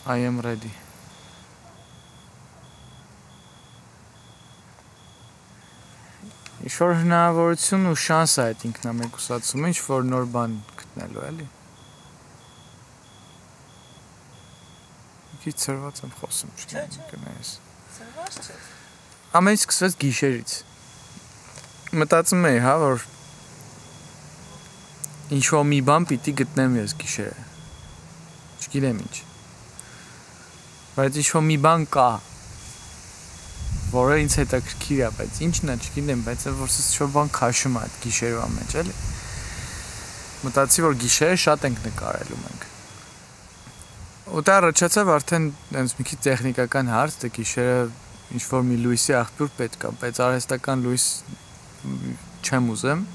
I am ready. Ինչ-որ հնարավորություն ու շանս է այդ ինքնամեկուսացումը, ինչ-որ նոր բան գտնելու, էլի։ Քիչ ծրված եմ խոսում, չգնայես։ Ծրված չէ։ Ամեն ինչ սկսվեց գիշերից։ Մտածում էի, հա, որ ինչ-որ մի բան պիտի գտնեմ ես գիշերը։ Չգիտեմ ինչ։ Բայց ինչ-որ մի բան կա, որը ինձ հետաքրքիր է, բայց ինչն է, չգիտեմ, բայց որ ինչ-որ բան քաշում է այդ գիշերվա մեջ, էլի։ Մտածի, որ գիշերը շատ ենք նկարելու մենք։ Ու դա առաջացավ արդեն այնպես մի քիչ տեխնիկական հարց, թե գիշերը ինչ-որ մի լույսի աղբյուր պետք է, բայց արհեստական լույս չեմ ուզեմ։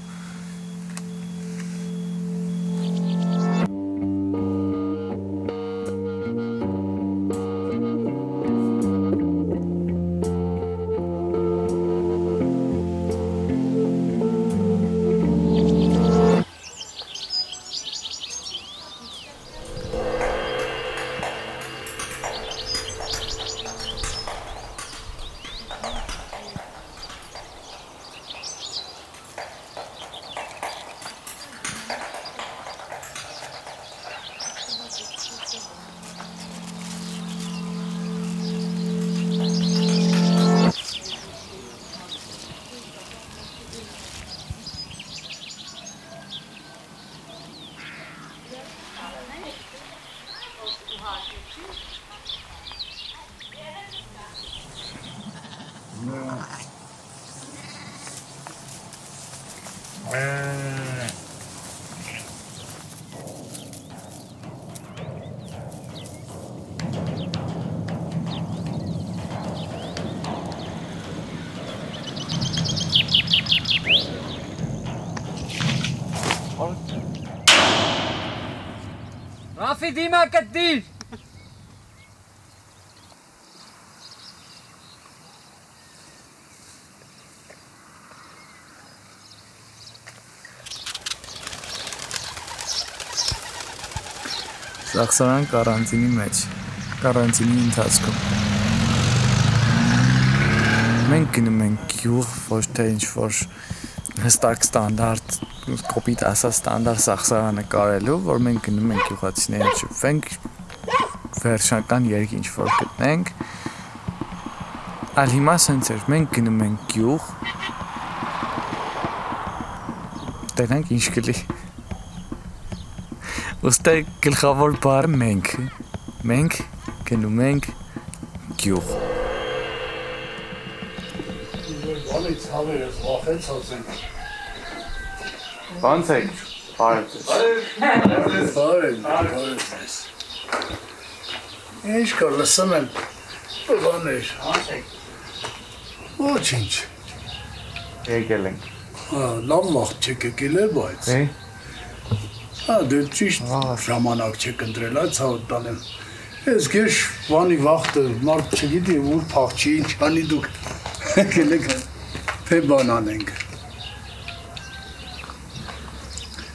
Rafi, Dima, Kadir! Սախսարան կարանտինի մեջ, կարանտինի ընթացքում։ Մենք գնում ենք գյուղ, ոչ թե ինչ-որ հստակ ստանդարտ, կոպիտ ասած ստանդարտ սախսարանը կարելու, որ մենք գնում ենք գյուղացիները շփվենք, վերջնական երգ ինչ-որ գտնենք։ Այլ հիմա սենց էր, մենք գնում ենք գյուղ, տենանք ինչ կլի։ Ոստե գլխավոր բառը մենք գնում ենք գյուղ։ Բանից հավերս վախեցած ենք։ Ո՞նց եք, բարև ձեզ։ Բարև ձեզ։ Ինչ կա լսում եմ բաներ։ Ոչինչ։ Եկել ենք։ Լավ վաղ չեք եկել է, բայց։ Դե ճիշտ ժամանակ չեք ընտրել, այդ ցավոտ տանեմ։ Ես գեշ բանի վաղտը մարդ չգիտի ուր փախչի, ինչ անի դուք եկել եք, թե բան անենք։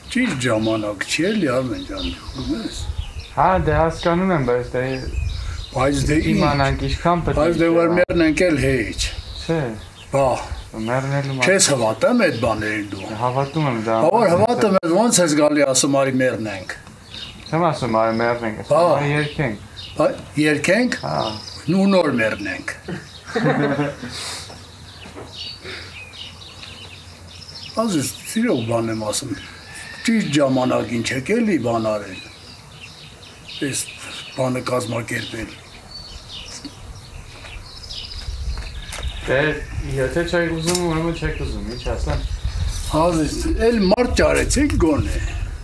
Ճիշտ ժամանակ չի էլի Արմեն ջան, ուզես։ Հա, դե հասկանում եմ, Բայց դե իմանանք ինչքան պետք է։ Բայց դե որ մերնենք էլ հեչ։ Չէ։ Բա Մեռնելու մասը։ Չես հավատում այդ բաներին դու։ Հավատում եմ դա։ Որ հավատում ես ոնց ես գալի ասում արի մեռնենք։ Չեմ ասում արի մեռնենք, ասում երկենք։ Երկենք։ Հա։ Ու նոր մեռնենք։ Ազես սիրով բան եմ ասում։ Ճիշտ ժամանակին չեք էլի բան արել։ Այս բանը կազմակերպել։ Դե եթե չեք ուզում, ուրեմն չեք ուզում, ինչ ասեմ։ Ազես, էլ մարդ ճարեցեք գոնե։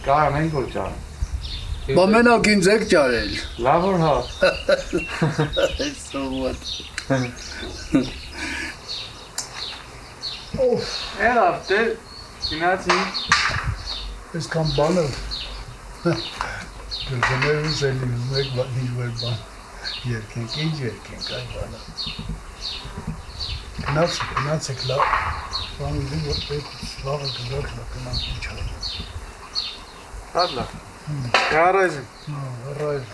Կարող ենք որ ճարեմ։ Բա մենակ ինձ եք ճարել։ Լավ որ հա։ So what։ Έλα, դե գնացի։ Այսքան բանը։ Դերներս էլի մեկ բան իջվել բան։ Երկենք, ինչ երկենք այ բանը։ Գնացեք լավ։ Բան դու որ լավը գնաք լավ ինչ անել։ Հատլա։ Կարայժմ։ Հա, ռայժմ։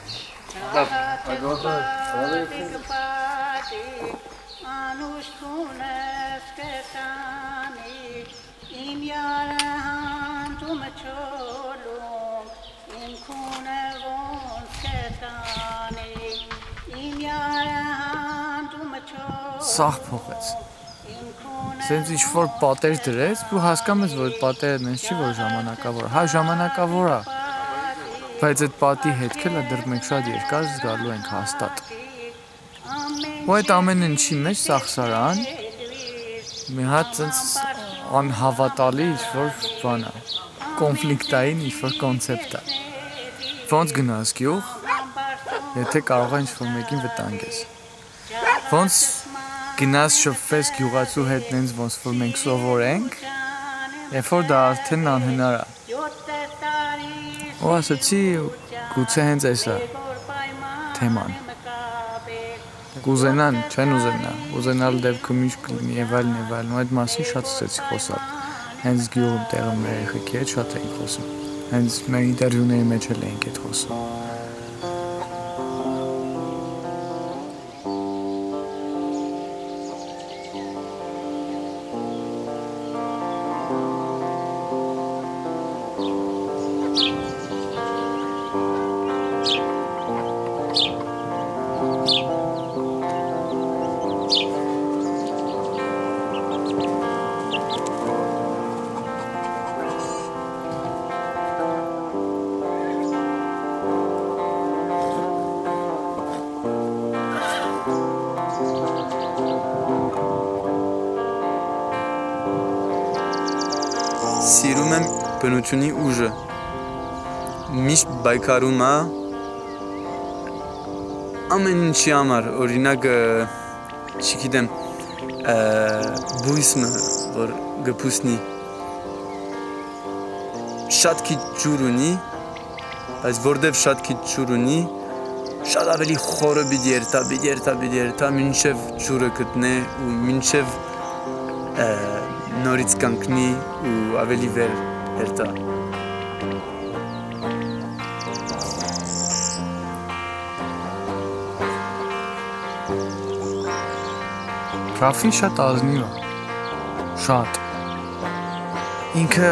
Սաղ փոխեց։ Սենց ինչ-որ պատեր դրեց, ու հասկանում ես, որ պատերը նենց չի, որ ժամանակավոր։ Հա, ժամանակավոր է, բայց այդ պատի հետքը լա դեռ մենք շատ երկար զգալու ենք հաստատ։ Ու այդ ամեն ինչի մեջ սախսարան, մի հատ սենց անհավատալի ինչ-որ բան է, կոնֆլիկտային ինչ-որ կոնցեպտ է։ Ոնց գնաս գյուղ, եթե կարող է ինչ-որ մեկին վտանգես։ Ոնց գնաս շփվես գյուղացու հետ նենց ոնց որ մենք սովոր ենք, երբ որ դա արդեն անհնար է։ Ու ասացի, գուցե հենց այս է թեման։ Կուզենան, չեն ուզենալ դեպքում ինչ կլինի եւ այլն, ու այդ մասին շատ սկսեցի խոսալ։ Հենց գյուղում տեղը մեր երեխեքի հետ շատ էինք խոսում։ Հենց մեր ինտերվյուների մեջ էլ էինք այդ խոսում։ Սիրում եմ բնությունի ուժը, միշտ բայկարում է ամեն ինչի համար, օրինակ, չգիտեմ, բույսը, որ գպուսնի, շատ քիչ ջուր ունի, բայց որտև շատ քիչ ջուր ունի, շատ ավելի խորը պիտի երթա, մինչև ջուրը գտնե ու մինչև նորից կանգնի ու ավելի վեր երթա։ Ռաֆին շատ ազնիվ է, շատ։ Ինքը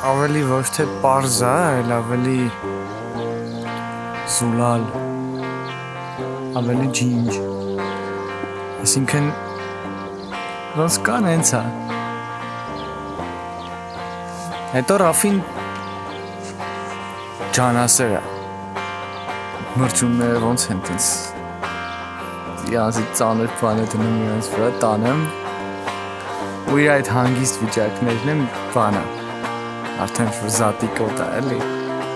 ավելի ոչ թե պարզ է, այլ ավելի զուլալ, ավելի ջինջ։ Այսինքն ոնց կան հենց է։ Հետո Ռաֆին ջանասեր է։ Մրջունները ոնց են տենց իրանցի ծանր բան է դնում իրանց վրա տանեմ ու իր այդ հանգիստ վիճակներն եմ բան է արդեն որ զատիկոտ է էլի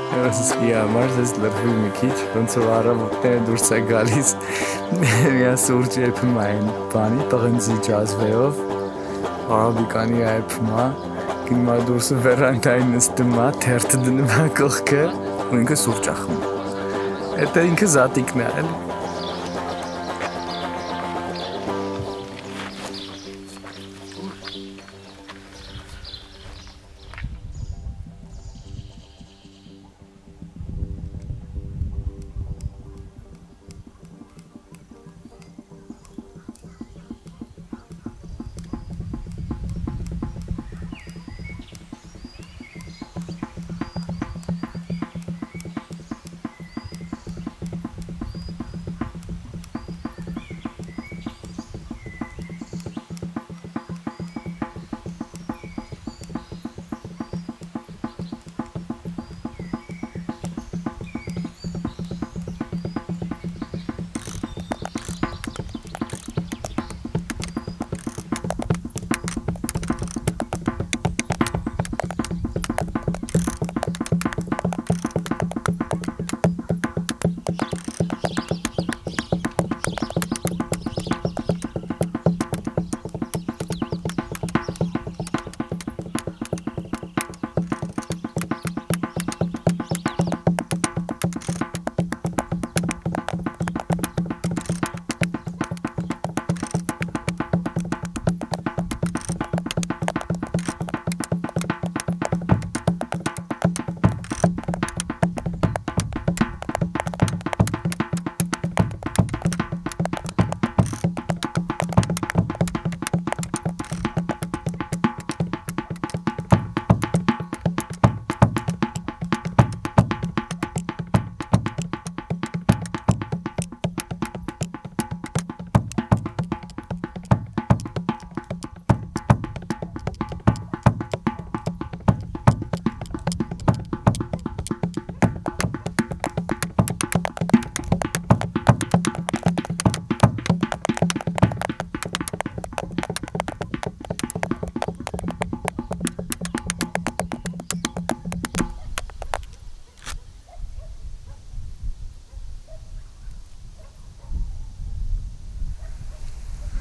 Ոսի համար ես լրվում մի քիչ ոնց որ առավոտները դուրս է գալիս միա սուրճ եփում այն բանի տղնձի ջազվեով արաբիկանի եփում գնում է դուրս վերանդային նստում է թերթը դնում է կողքը ու ինքը սուրճ է խմում Դա ինքը զատիկն է էլի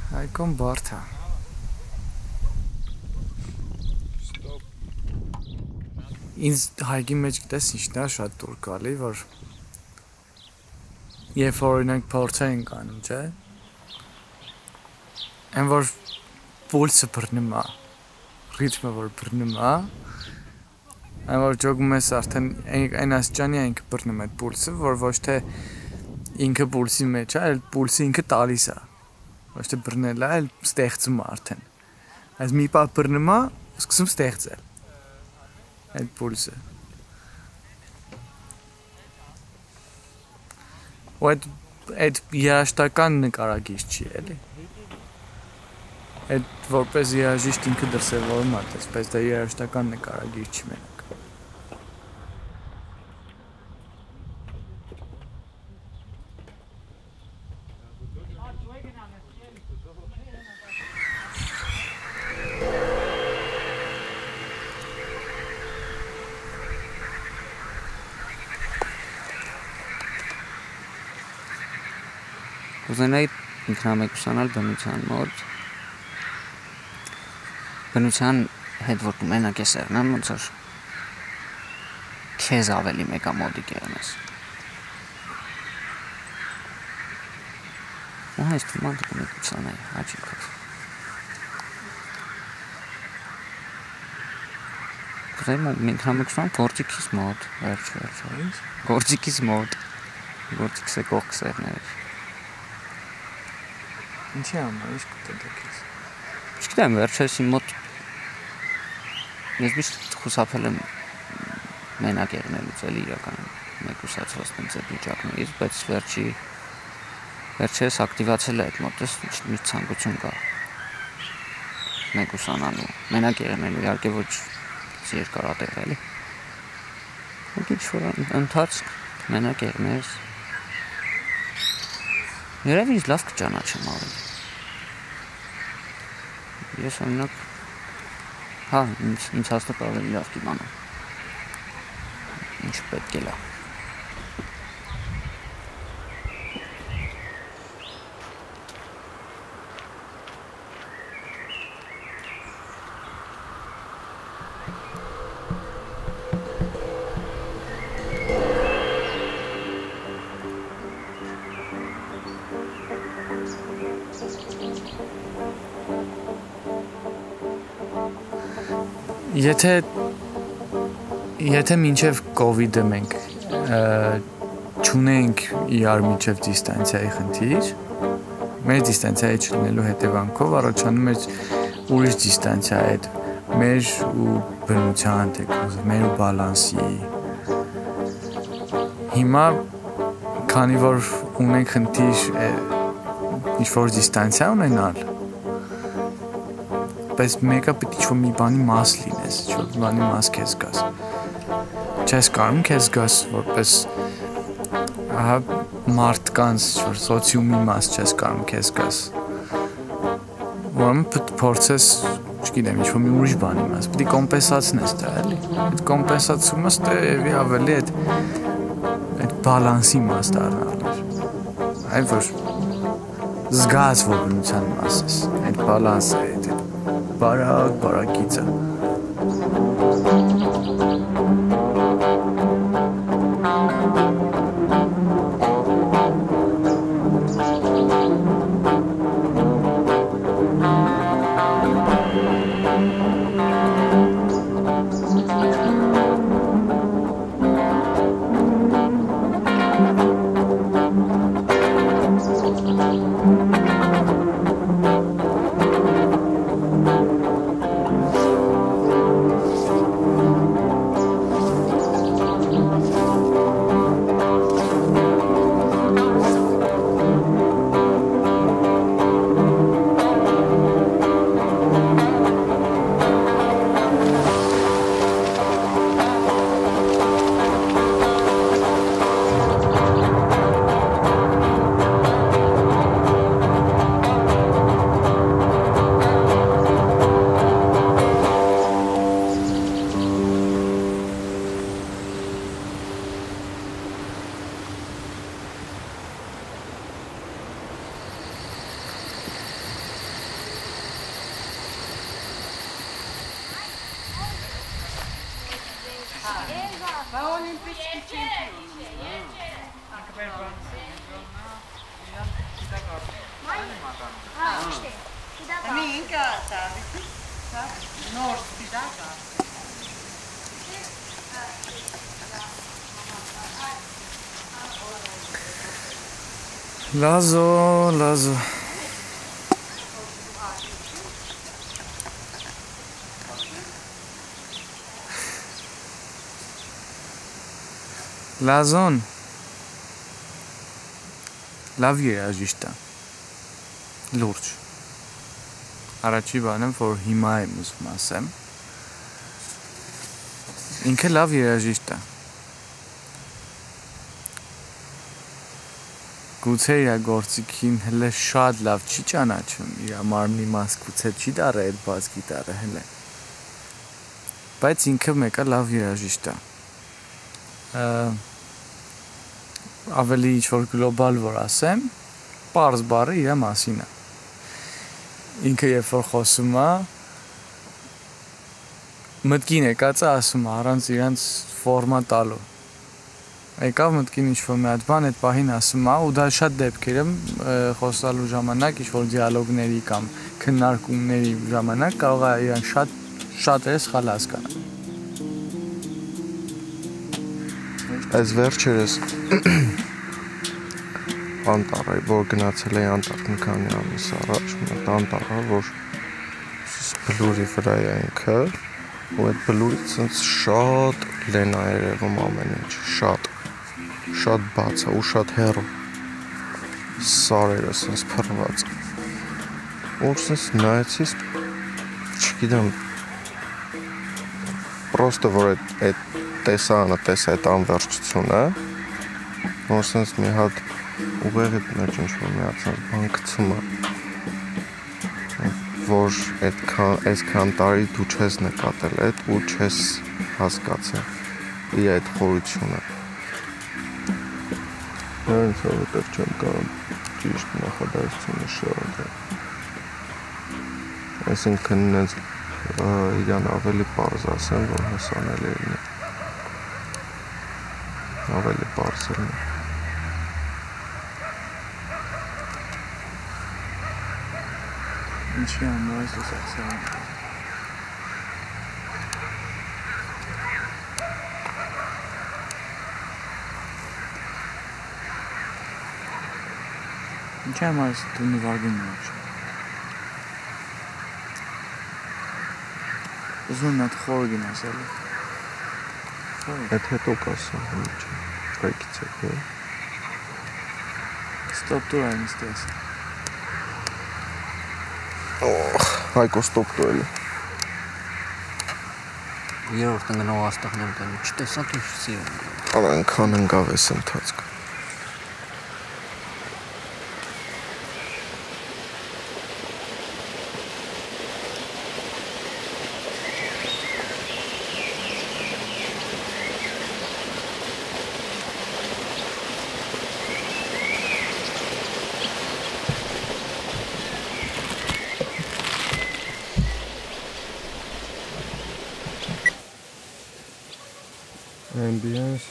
Այկոն բարդ է։ Ինձ հայգի մեջ գտես ինչն է շատ դուր գալի, որ երբ օրինակ փորձեր ենք անում, չէ՞։ Այն որ պուլսը բռնում է, ռիթմը որ բռնում է, այն որ ջոգում ես արդեն այն աստիճանի ինքը բռնում է պուլսը, որ ոչ թե ինքը պուլսի մեջ է, այլ պուլսը ինքը տալիս է։ Ոչ թե բռնել է, այլ ստեղծում է արդեն։ Այս մի պահ բռնում է, սկսում ստեղծել։ Այդ պուլսը։ Ու այդ երաժշտական նկարագիր չի էլի։ Այդ որպես երաժիշտ ինքը դրսևորում է, բայց դա երաժշտական նկարագիր չի մենակ։ Ուզենայի ինքնամեկուսանալ բնության մոտ, բնության հետ որ դու մենակ ես եղնեմ, ոնց որ քեզ ավելի մեկամոդիկ եղնես։ Ու այս թվում դու մեկուսանայի հաճիկով։ Ուզենայի ինքնամեկուսան գործիքիս մոտ, վերջ, գործիքիս մոտ, գործիքս է կողքս եղներ։ Ինչի համար ինչ կտեք ես։ Չգիտեմ, վերջերս իմ մոտ ես միշտ խուսափել եմ մենակ եղնելուց էլի իրականում մեկուսացված տենց այդ վիճակներից, բայց վերջերս ակտիվացել է այդ մոտս մի ցանկություն կա մեկուսանալու, մենակ եղնելու, իհարկե ոչ երկարատև էլի։ Ու ինչ-որ ընթացք մենակ եղնես Երևի ինձ լավ կճանաչեմ ավելի։ Ես օրինակ, ինձ հաստատ ավելի լավ կիմանամ։ Ինչ պետք է լավ։ Եթե մինչև կովիդը մենք չունենք իրար մինչև դիստանցիայի խնդիր, մեր դիստանցիայի չլինելու հետևանքով առաջանում էր ուրիշ դիստանցիա այդ մեր ու բնության թեկուզ, մեր ու բալանսի։ Հիմա քանի որ ունենք խնդիր ինչ-որ դիստանցիա ունենալ, բայց մեկը պետք է ինչ-որ մի բանի մաս լինես, ինչ-որ բանի մաս քեզ գաս։ Չես կարում քեզ գաս որպես մարդկանց ինչ-որ սոցիումի մաս չես կարում քեզ գաս։ Ուրեմն պետք է փորձես, չգիտեմ, ինչ-որ մի ուրիշ բանի մաս, պետք է կոմպենսացնես դա, էլի։ Այդ կոմպենսացումը ստեւի ավելի այդ բալանսի մաս դառնալու։ Այլ որ զգաս որ բնության մաս ես, այդ բալանսը է, բարագիծը։ Օլիմպիադի Լազո Լազոն լավ երաժիշտ է լուրջ առաջի բանը որ հիմա եմ ուզում ասեմ ինքը լավ երաժիշտ է գուցե իր գործիքին հələ շատ լավ չի ճանաչում իր մարմնի մաս գուցե չի դարը այդ բաց գիտարը հələ բայց ինքը մեկը լավ երաժիշտ է ավելի ինչ-որ գլոբալ որ ասեմ, պարզ բառը իր մասին է։ Ինքը երբ որ խոսում է, մտքին եկածը ասում է առանց իրանց ֆորմա տալու։ Եկավ մտքին ինչ-որ մի հատ բան այդ պահին ասում է, ու դա շատ դեպքերում խոսալու ժամանակ ինչ-որ դիալոգների կամ քննարկումների ժամանակ կարող է իրան շատ սխալ հասկանալ։ Այս վերջերս անտառ որ գնացել էի անտառ մի քանի ամիս առաջ մոտ անտառը որ բլուրի վրա է ինքը ու այդ բլուրից ցած շատ լեն է երևում ամեն ինչ շատ բաց է ու շատ հեռու սարերը ցած փռված ու ցած նայեցի չգիտեմ պրոստը որ այդ տեսանը տեսա այդ անվերջությունը որ sense մի հատ ուղեղի մեջ ինչ-որ մի հատ բան գցում է որ այսքան տարի դու չես նկատել այդ ու չես հասկացել իր այդ խորությունը հենց որտեղ չեմ կարող ճիշտ նախադասությունը շարունակել այսինքն հենց իրան ավելի պարզ ասեմ որ հասանելի լինի ավելի բարձր է Ինչի համար ես ասացի Ինչի համար ես դու նվագում ես Ուզում եմ այդ խորը գնաս էլի Այդ հետո կասեմ ինչ Break-ից է Stop տուր այն ստես Հայկո ստոպ տուր Երորդ ընգնող աստաղն եմ տանում, չտեսա դու սիրում Ալ այնքան ընգավ ես ընթացք Ambience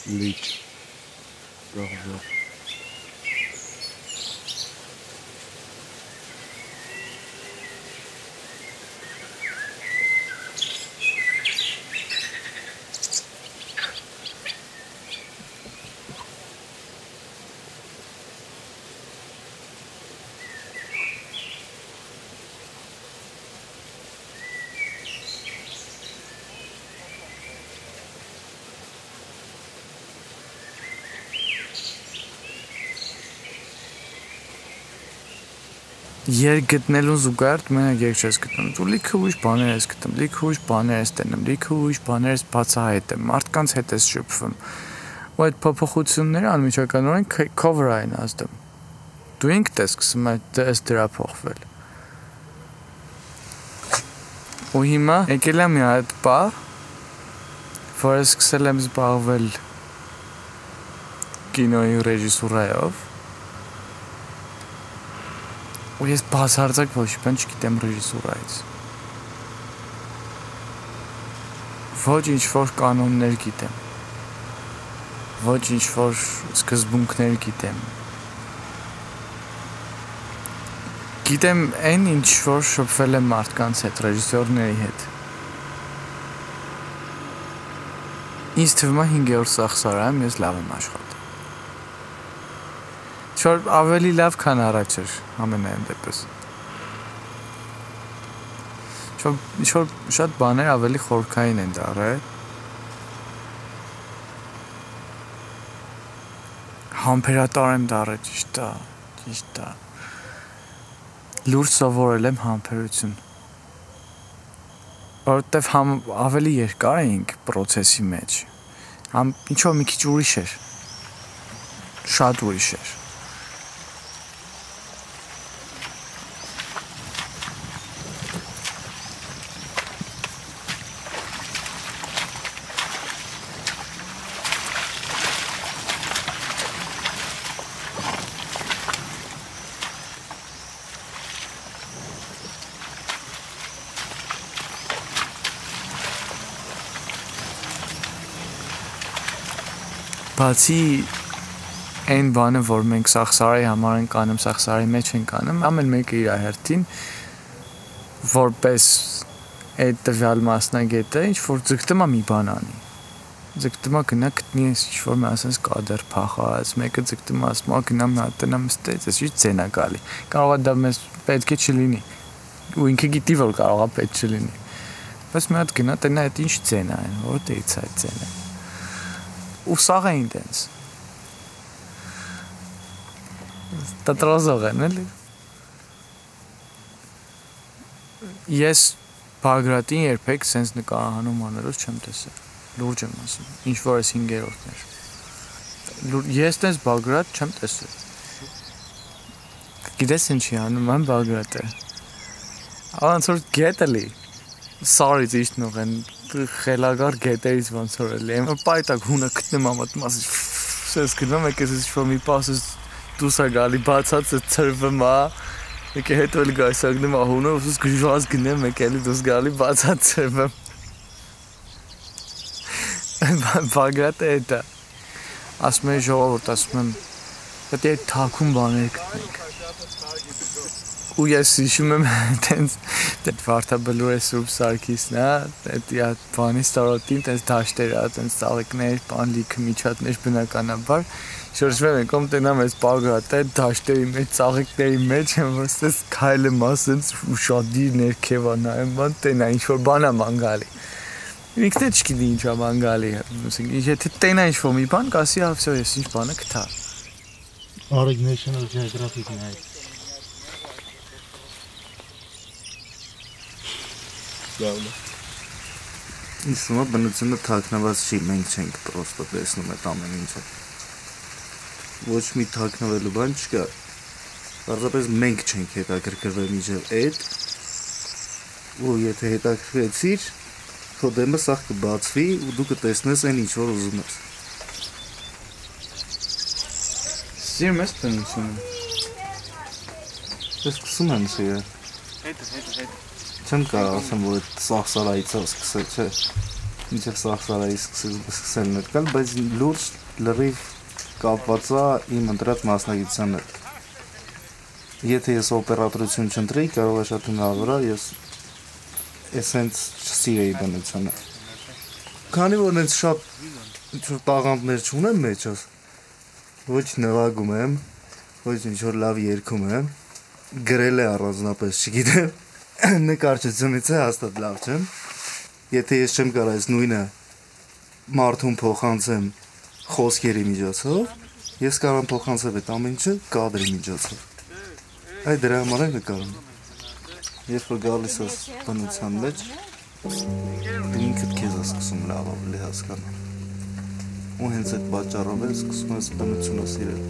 leak Gorgeous Երգ գտնելուն զուգահեռ մենակ երգ չես գտնում, դու լիքը ուրիշ բաներ ես գտնում, լիքը ուրիշ բաներ ես տենում, լիքը ուրիշ բաներ ես բացահայտում, մարդկանց հետ ես շփվում։ Ու այդ փոփոխությունները անմիջականորեն cover այն ազդում։ Դու ինքդ ես սկսում այս դրա փոխվել։ Ու հիմա եկել եմ մի հատ պահ, որ ես սկսել եմ զբաղվել կինոյի ռեժիսուրայով։ Ու ես բացարձակ ոչ բան չգիտեմ ռեժիսուրայից։ Ոչ ինչ որ կանոններ գիտեմ։ Ոչ ինչ որ սկզբունքներ գիտեմ։ Գիտեմ այն ինչ որ շփվել եմ մարդկանց հետ, ռեժիսորների հետ։ Ինձ թվում է 5-րդ սախսարայում ես լավ եմ աշխատել։ Շոր ավելի լավ քան առաջ էր ամենայն դեպս։ Շոր շատ բաներ ավելի խորքային են դարել։ Համբերատար եմ դարել, ճիշտ է։ Լուրջ սովորել եմ համբերություն։ Որովհետև ավելի երկար էինք process-ի մեջ։ Ինչո՞ւ մի քիչ ուրիշ էր։ Շատ ուրիշ էր։ Բացի այն բանը, որ մենք սախսարի համար ենք անում, սախսարի մեջ ենք անում, ամեն մեկը իր հերթին որպես այդ տվյալ մասնագետը ինչ որ ձգտում է մի բան անի։ Ձգտում է գնա գտնի ինչ որ մի ասես կադր փախած, մեկը ձգտում է ասում է գնամ նա տնամ ստեց, այս ինչ ձեն է գալի։ Կարող է դա մեզ պետք է չլինի։ Ու ինքը գիտի որ կարող է պետք չլինի։ Բայց մի հատ գնա տնա այդ ինչ ձեն է, որտեղից է այդ ձենը։ Ու սաղ էին տենց։ Տատրազող են, էլի։ Ես Բագրատին երբեք սենց նկարահանում անելով չեմ տեսել։ Լուրջ եմ ասում, ինչ որ ես 5-րդն էր։ Ես տենց Բագրատ չեմ տեսել։ Գիտես ինչի անում եմ Բագրատը։ Ոնց որ գետելի։ Sorry, ճիշտ նողեն խելագար գետերից ոնց որ էլի եմ պայտակ հունը գտնում ամոթ մասի սես գնում եք ես ինչ որ մի պասս դուսա գալի բացած է ծրվում է եկե հետո էլ գայսագնում է հունը ուսուս գժված գնեմ եք էլի դուս գալի բացած ծրվում Բագրատը էտա ասում եմ ժողովուրդ ասում եմ պետք է թաքուն բաներ գտնենք ու ես հիշում եմ տենց դեդ վարդաբլուր է Սուրբ Սարգիսն է այդ բանի ստարոտին տենց դաշտեր է տենց ծաղիկներ բան լիքը միջատներ բնականաբար շրջվում ենք ում տենամ այս Բագրատը դաշտերի մեջ ծաղիկների մեջ եմ որ ստես քայլը մասենց ու շատ դիր ներքև է նայում բան տենա ինչ որ բան է մանգալի ինքն էլ չգիտի ինչ է մանգալի եթե տենա ինչ որ մի բան կասի ավսո ես ինչ բանը գտա Արեք National Geographic-ն է Ինձ թվում է բնությունը թաքնված չի, մենք չենք պրոստը տեսնում այդ ամեն ինչը։ Ոչ մի թաքնվելու բան չկա։ Պարզապես մենք չենք հետաքրքրվել միջև այդ, ու եթե հետաքրքրվեցիր, քո դեմը սաղ կբացվի ու դու կտեսնես այն ինչ որ ուզում ես։ Սիրում ես բնությունը։ Ես սկսում եմ սիրել։ Հետ Չեմ կարող ասեմ, որ այդ սախսարայից է սկսել, չէ, մինչև սախսարայից սկսել ներկալ, բայց լուրջ լրիվ կապված է իմ ընտրած մասնագիտության հետ։ Եթե ես օպերատորություն չընտրեի, կարող է շատ հնարավոր է, ես էսենց չսիրեի բնությունը։ Քանի որ ինձ շատ տաղանդներ չունեմ մեջս, ոչ նվագում եմ, ոչ ինչ-որ լավ երգում եմ, գրել է առանձնապես, չգիտեմ, նկարչությունից է հաստատ լավ չեմ, եթե ես չեմ կարող այս նույնը մարդուն փոխանցեմ խոսքերի միջոցով, ես կարող եմ փոխանցել այդ ամեն ինչը կադրի միջոցով։ Այդ դրա համար է նկարում։ Երբ որ գալիս ես բնության մեջ, դու ինքդ քեզ ես սկսում լավ ավելի հասկանալ։ Ու հենց այդ պատճառով ես սկսում ես բնությունը սիրել։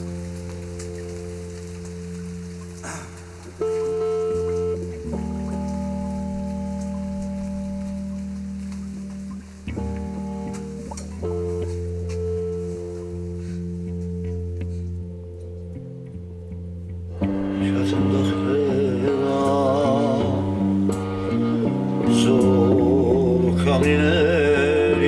Zor kalıyor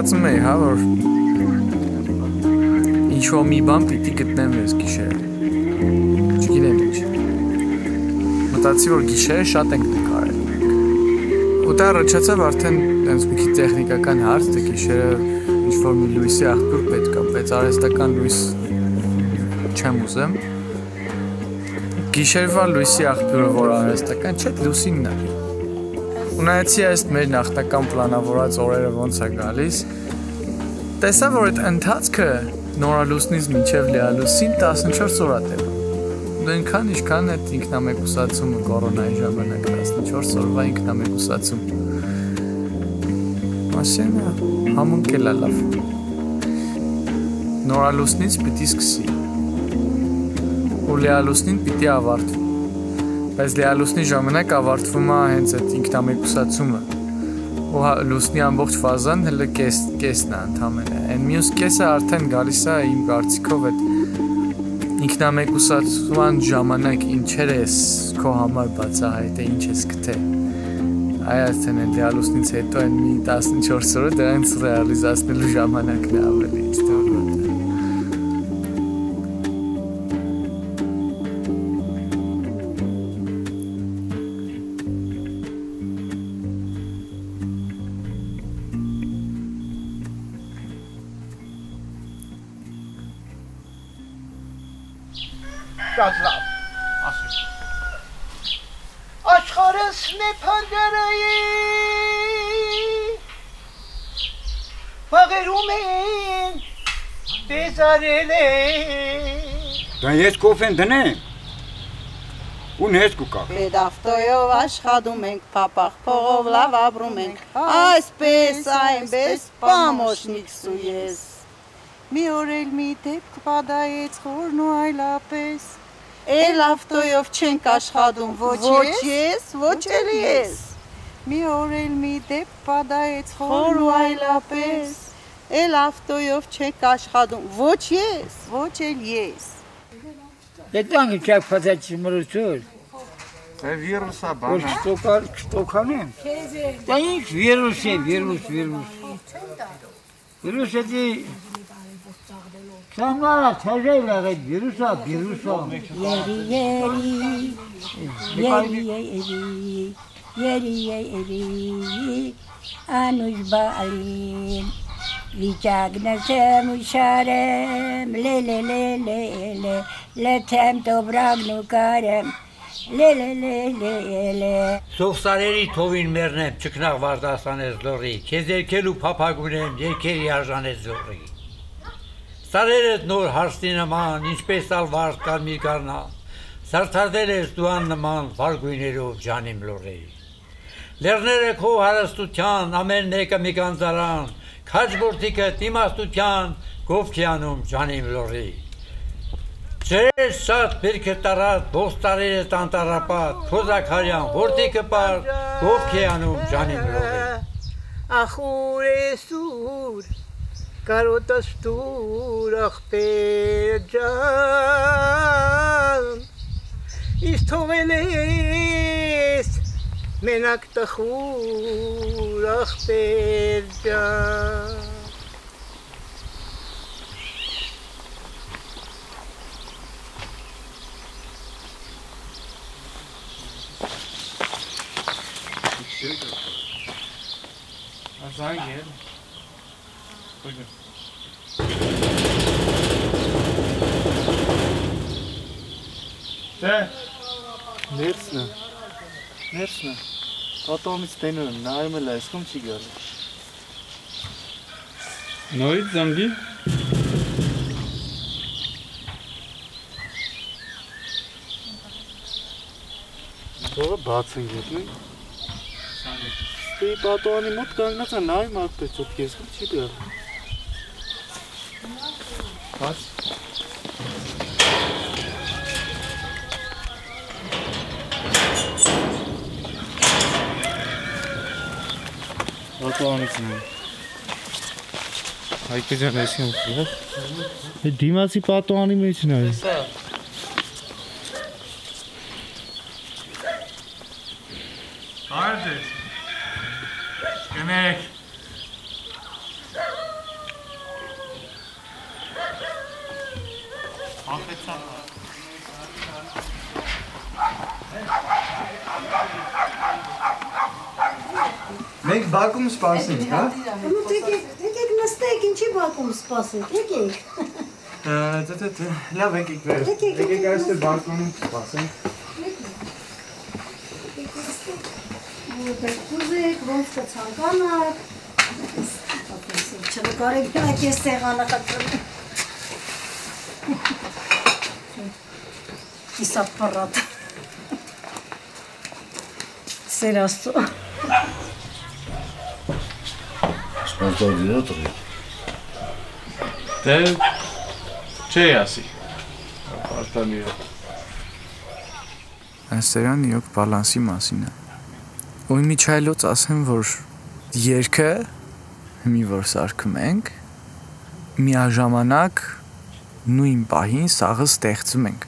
Մտածում էի, հա, որ ինչ-որ մի բան պիտի գտնեմ ես գիշերը, չգիտեմ ինչ, մտածի, որ գիշերը շատ ենք նկարել, ու դա առաջացավ արդեն դենց մի քիչ տեխնիկական հարց, թե գիշերը ինչ-որ մի լույսի աղբյուր պետք է, բայց արհեստական լույս չեմ ուզեմ, գիշերվա լույսի աղբյուրը, որ արհեստական չէ, լուսինն է, Ունայացի այս մեր նախնական պլանավորած օրերը ոնց է գալիս, տեսա, որ այդ ընթացքը նորալուսնից մինչև լիալուսին 14 օր է տևում։ Դու ինքան ինչքան այդ ինքնամեկուսացումը կորոնայի ժամանակ 14 օրվա ինքնամեկուսացում։ Մասենա համունք էլ է լավ։ Նորալուսնից պիտի սկսի։ Ու լիալուսնին պիտի ավարտվի։ Բայց լիալուսնի ժամանակ ավարտվում է հենց այդ ինքնամեկուսացումը ու լուսնի ամբողջ ֆազան հələ կեսն է ընդամենը այն մյուս կեսը արդեն գալիս է իմ կարծիքով այդ ինքնամեկուսացման ժամանակ ինչեր ես քո համար բացահայտել ինչ ես գտել այ արդեն այդ լիալուսնից հետո այն մի 14 օրը դրանց ռեալիզացնելու ժամանակն է ավելի ստորոտ Լավ, աշխարհս նեփանդարայի Փաղերում են դեզարել Դա ես կոֆեն դնեմ ու նես կուկա Պետավտոյով աշխատում ենք, պապախ փողով լավ ապրում ենք Այսպես, այնպես, պամոշնիքս ու ես Մի օր էլ մի դեպք պատահեց խորն ու այլապես Էլ ավտոյով չենք աշխատում ոչ ես, ոչ էլ ես Մի օր էլ մի դեպք պատահեց խորն ու այլապես Էլ ավտոյով չենք աշխատում ոչ ես, ոչ էլ ես Դետանք չեք փածաչի մրուցուր Դա վիրուսա բան է Շտոքանեմ Դա ինչ վիրուս է, վիրուս Վիրուս է դի Samlara tezeyl ağır virüsa Yeri Anuş balin Vichagnesem usharem Le Letem dobragnu karem Le Սովսարերի թովին մերնեմ չկնաղ վարդասանես լորի Քեզ երկելու փափագունեմ երկերի արժանես լորի Սարերդ նոր հարստի նման, ինչպես ալ վարդ կարմիր կարնա, սարդարդել ես դուան նման վարգույներով ջանիմ լորեի։ Լերները քո հարստության, ամեն նեկը մի կանձարան, քաչ բորդիկը իմաստության, գովքյանում ջանիմ լորեի։ Ջրես շատ բերքը տարատ, բոստարերդ անտարապատ, քոզակարյան, որդիկը պար, գովքյանում ջանիմ լորեի։ Ախուր էսուր Կարոտս տուր աղբեր ջան Իս թողել ես մենակ տխուր աղբեր ջան Azang yer Bugün Ներսնը Պատոնից տենում եմ, նայում էլ այս խում չի գալի։ Նորից զանգի։ Թողը բաց են գետնի։ Ստի պատոանի մոտ կանգնած է նայում ակտեց ոտ կես խում չի գալի։ Բաց։ Պատոանից նայում։ Հայկը ջան ես եմ խիլը։ Դիմացի պատոանի մեջ նայում։ Արդ ես։ Գնեք։ Ախեցան։ Մենք բակում սպասենք, հա? Ну եկեք նստեք, ինչի բակում սպասեք, եկեք։ Լավ եկեք վեր։ Եկեք այստեղ բակում սպասենք։ Կուզեք, ոնց կցանկանաք։ Չնկարեք նայք ես սեղանը խտրում։ Իսա պռատ։ Սեր աստծո։ Սպասորդին է տղի։ Դե չի ասի։ Պարտանի է։ Այս սերան իրոք բալանսի մասին է։ Ու միջայլոց ասեմ, որ երկը մի որ սարքում ենք, միաժամանակ նույն պահին սաղը ստեղծում ենք։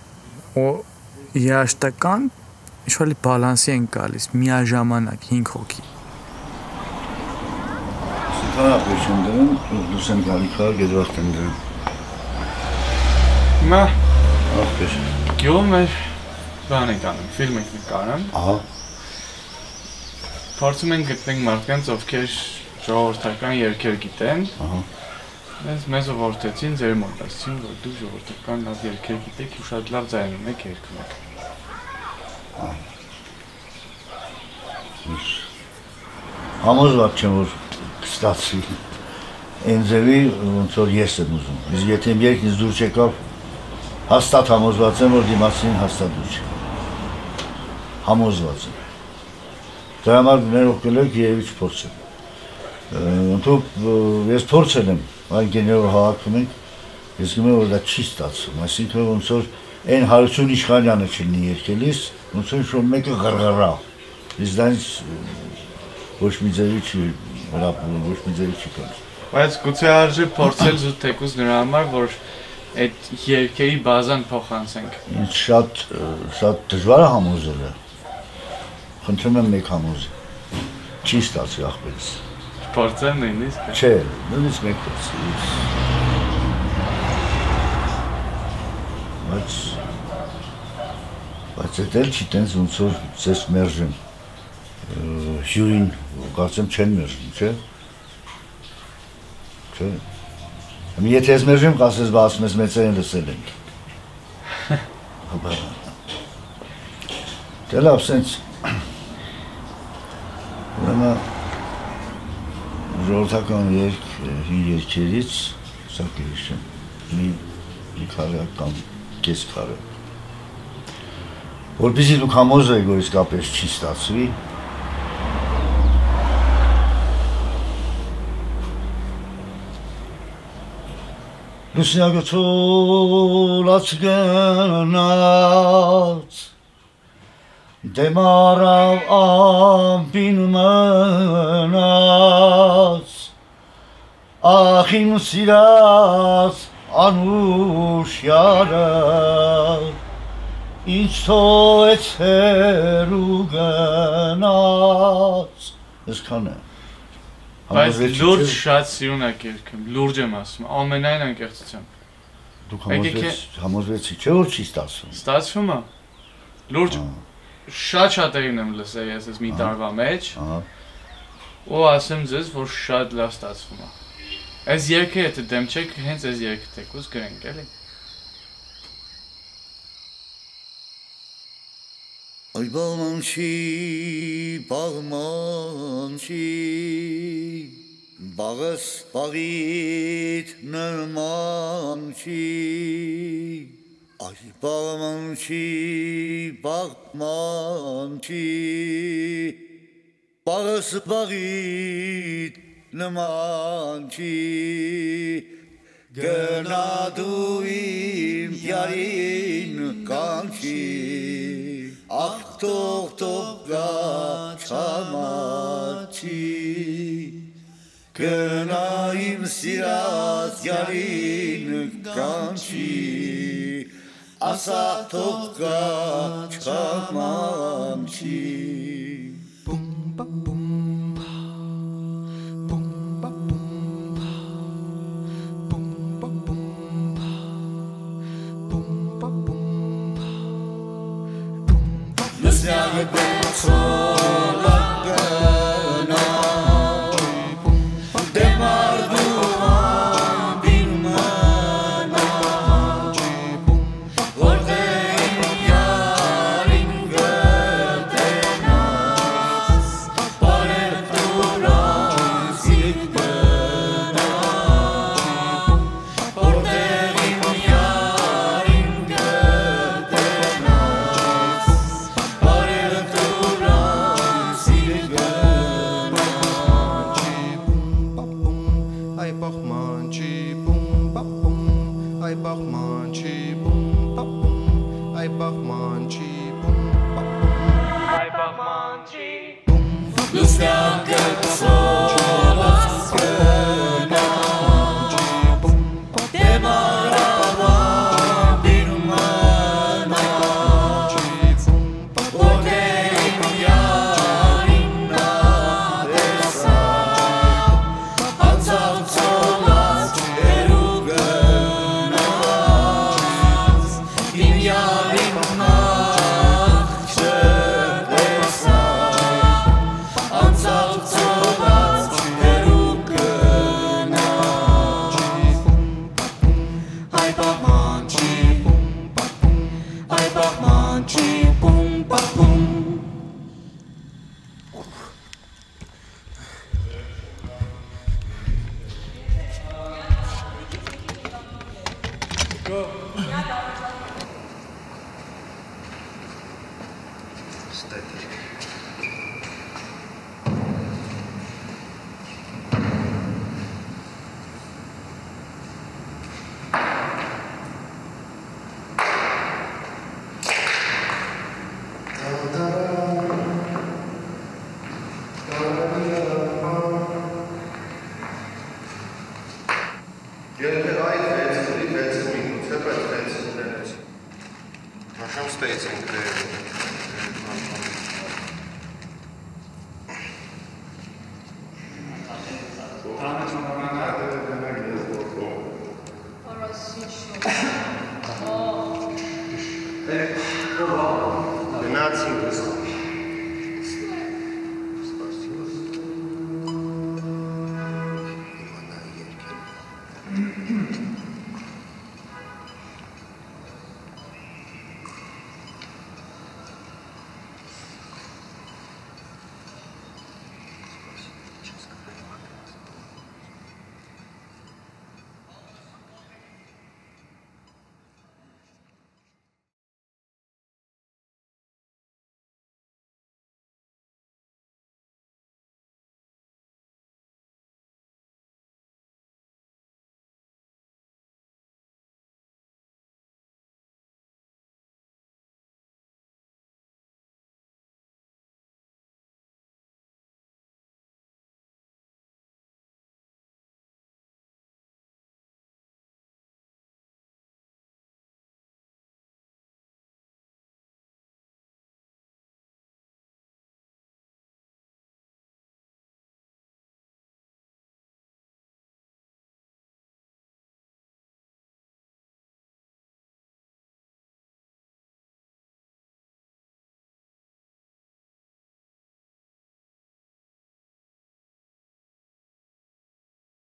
Ու երաշտական ինչ-որ բալանսի ենք գալիս, միաժամանակ 5 հոգի։ Սիքարապեշ եմ դրում, դուս եմ գալի կար, գեդվախտ եմ դրում։ Հիմա աղպեշ։ գյուղում մեր բան ենք անում, ֆիլմ ենք նկարում։ Ահա։ Փորձում ենք գտնենք մարդկանց, ովքեր ժողովրդական երգեր գիտեն։ Ահա։ Մեզ ողորթեցին ձեր մոտ, ասեցին, որ դուք ժողովրդական լավ երգեր գիտեք ու շատ լավ ձայնում եք երգում եք։ Համոզված չեմ, որ կստացվի։ Այն ձևի, ոնց որ ես եմ ուզում։ Իսկ եթե իմ երգն ինձ դուր չեկավ, հաստատ համոզված եմ, որ դիմացին հաստատ դուր չեկավ։ Համոզված եմ։ Դրա համար ներողել եք երևի չփորձեմ։ Ընդհանուր ես փորձել եմ, այն գեներով հավաքում ենք, ես գիտեմ, որ դա չի ստացվում, այսինքն ոնց որ այն Հարություն Իշխանյանը չլինի երգելիս, ոնց որ ինչ-որ մեկը ղռղռա, իսկ դա ինձ ոչ մի ձևի չի հրապուրում, ոչ մի ձևի չի կոչ։ Բայց գուցե արժե փորձել զուտ թեկուզ նրա համար, որ այդ երգերի բազան փոխանցենք։ Ինձ շատ դժվար է համոզելը։ Խնդրում եմ մեկ համոզի։ Չի ստացվի ախպերս։ Փորձեմ նույնիսկ։ Չէ, նույնիսկ մեկ փորձի։ Բայց էդ էլ չի տենց ոնց որ ձեզ մերժեմ։ Հյուրին կարծեմ չեն մերժում, չէ՞։ Չէ։ Եթե ես մերժեմ, կասես բացում ես մեծերին լսել ենք։ Դե լավ, սենց ուրեմն ժողովրդական երգ, հին երգերից, սա կհիշեմ, մի քարը կամ կես քարը։ Որպեսզի դուք համոզվեք, որ իսկապես չի ստացվի, լուսնյակը ցոլած գնաց, դեմարավ ամպին մնաց, ախ իմ սիրած անուշյանը, ինչ թողեց հեռու գնաց, այսքան է։ Բայց լուրջ շատ սիրունակ երգում, լուրջ եմ ասում, ամենայն անկեղծությամբ։ Դուք համոզվեցի, չէ՞ որ չի ստացվում։ Ստացվում է։ Լուրջ շատ-շատերին եմ լսել ես այս մի տարվա մեջ։ Ու ասեմ ձեզ, որ շատ լավ ստացվում է։ Այս երգը եթե դեմ չեք, հենց այս երգը թեկուզ գրենք, էլի։ Ay bağmançı, bağmançı, bağız bağit nırmançı. Ay bağmançı, bağmançı, bağız bağit nırmançı. Gönaduyim yarin kançı. Ah tohtoga çamaçı. Gönayim sirat yarin kançı. Asa tohtoga çamaçı. Zjagę pocola gana Demarduan bilmana Ordein yarin götenas Barep duran zikbena Ordein yarin götenas Ay Bachmanchi boom ba boom. Ay Bachmanchi boom ba boom. Ay Bachmanchi boom ba boom. Ay Bachmanchi boom. Lustiacă sola scăna De marava birmana Ordein yarin nadesa Anzal solas erugănas Din yarin nadesa Anzal solas erugănas Ay Bachmanchi boom ba boom. Ay Bachmanchi boom ba boom. Եթե այդ վերցնի 6 միգուցե, բայց վերցնելուց։ Աշամ ստեյցինգ դեր։